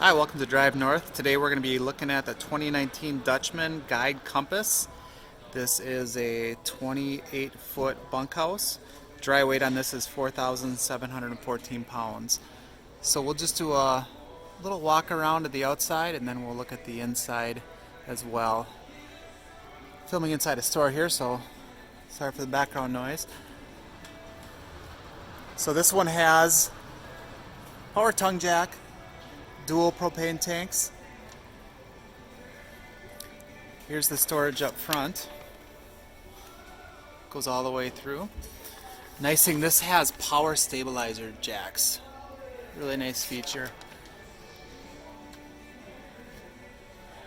Hi, welcome to Drive North. Today we're going to be looking at the 2019 Dutchman Guide Compass. This is a 28-foot bunkhouse. Dry weight on this is 4,714 pounds. So we'll just do a little walk around at the outside and then we'll look at the inside as well. Filming inside a store here, so sorry for the background noise. So this one has power tongue jack, dual propane tanks. Here's the storage up front. Goes all the way through. Nice thing, this has power stabilizer jacks. Really nice feature.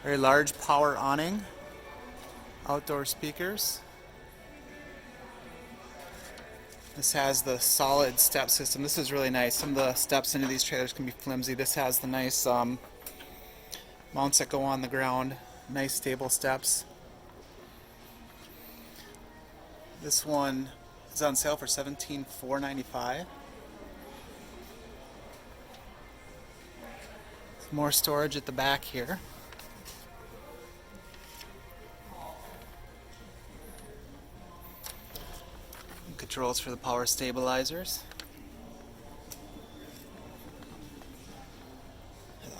Very large power awning. Outdoor speakers. This has the solid step system. This is really nice. Some of the steps into these trailers can be flimsy. This has the nice mounts that go on the ground. Nice stable steps. This one is on sale for $17,495. More storage at the back here. Controls for the power stabilizers.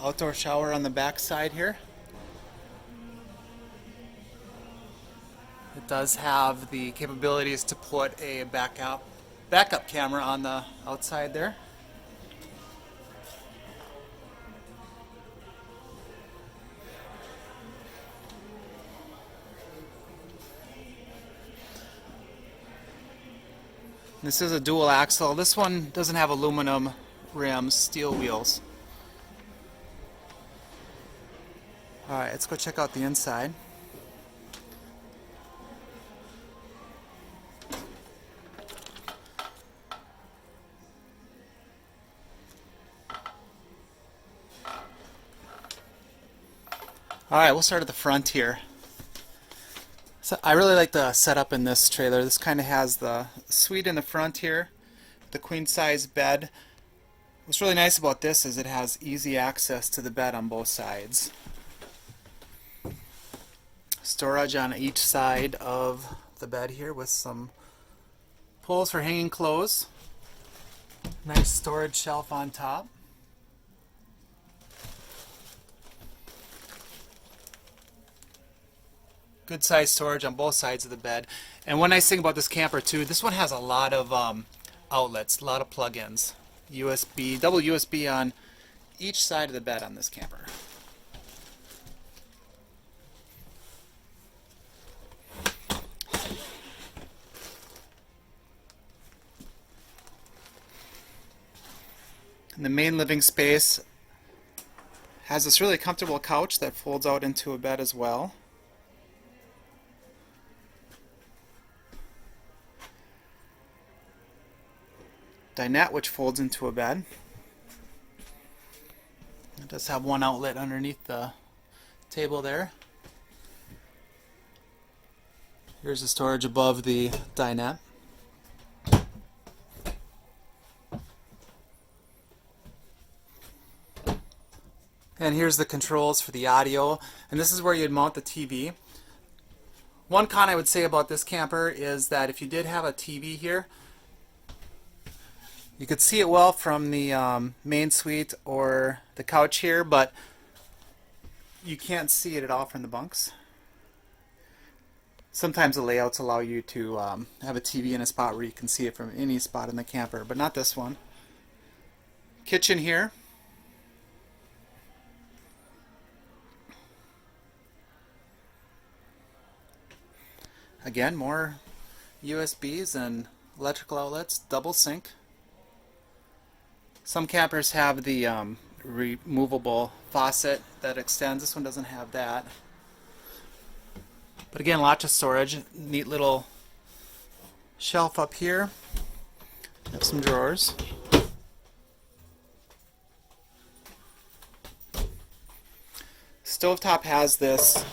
Outdoor shower on the back side here. It does have the capabilities to put a backup camera on the outside there. This is a dual axle. This one doesn't have aluminum rims, steel wheels. Alright, let's go check out the inside. Alright, we'll start at the front here. So I really like the setup in this trailer. This kind of has the suite in the front here, the queen size bed. What's really nice about this is it has easy access to the bed on both sides. Storage on each side of the bed here with some pulls for hanging clothes. Nice storage shelf on top. Good size storage on both sides of the bed. And one nice thing about this camper too, this one has a lot of outlets, a lot of plug-ins. USB, double USB on each side of the bed on this camper. And the main living space has this really comfortable couch that folds out into a bed as well. Dinette, which folds into a bed. It does have one outlet underneath the table there. Here's the storage above the dinette. And here's the controls for the audio, and this is where you'd mount the TV. One con I would say about this camper is that if you did have a TV here, you could see it well from the main suite or the couch here, but you can't see it at all from the bunks. Sometimes the layouts allow you to have a TV in a spot where you can see it from any spot in the camper, but not this one. Kitchen here. Again, more USBs and electrical outlets, double sink. Some campers have the removable faucet that extends. This one doesn't have that. But again, lots of storage. Neat little shelf up here. Have some drawers. Stovetop has this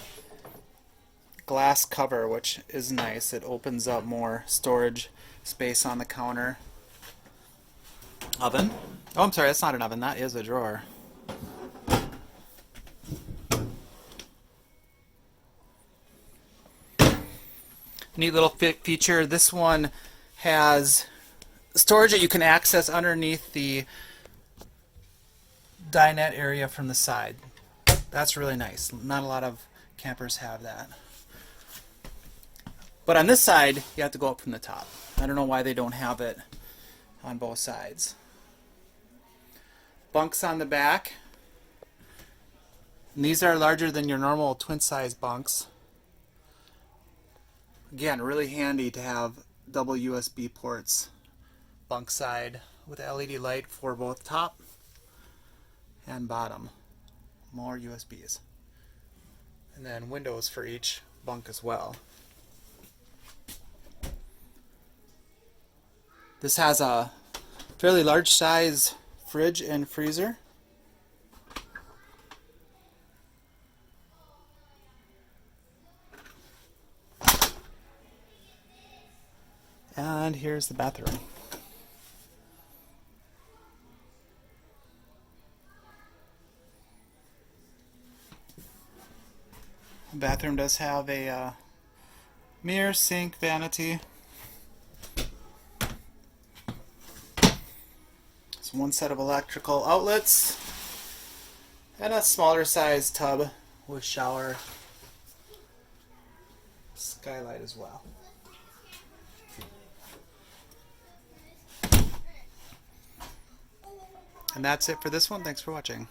glass cover, which is nice. It opens up more storage space on the counter. Oven. Oh, I'm sorry, that's not an oven. That is a drawer. Neat little feature. This one has storage that you can access underneath the dinette area from the side. That's really nice. Not a lot of campers have that. But on this side, you have to go up from the top. I don't know why they don't have it on both sides. Bunks on the back. And these are larger than your normal twin-size bunks. Again, really handy to have double USB ports. Bunk side with LED light for both top and bottom. More USBs. And then windows for each bunk as well. This has a fairly large size fridge and freezer. And here's the bathroom. The bathroom does have a mirror, sink, vanity. It's one set of electrical outlets and a smaller size tub with shower, skylight as well. And that's it for this one. Thanks for watching.